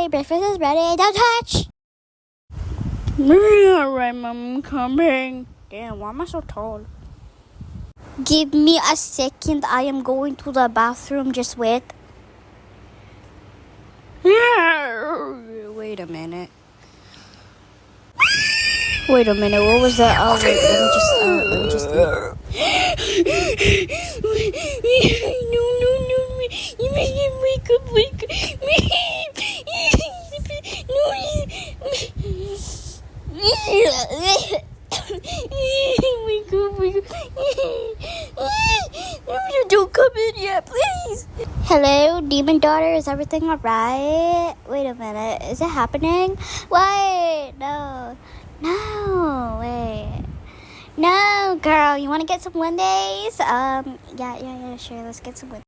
ready. Breakfast is ready. Don't touch. Alright, Mom, I'm coming. Damn, why am I so tall? Give me a second. I am going to the bathroom. Just wait. Wait a minute. What was that? Oh, wait, let me just No. You made me wake up. Don't come in yet, please. Hello, demon daughter. Is everything alright? Wait a minute. Is it happening? Wait. No. Wait. No, girl. You want to get some Wendy's? Yeah, sure. Let's get some Wendy's.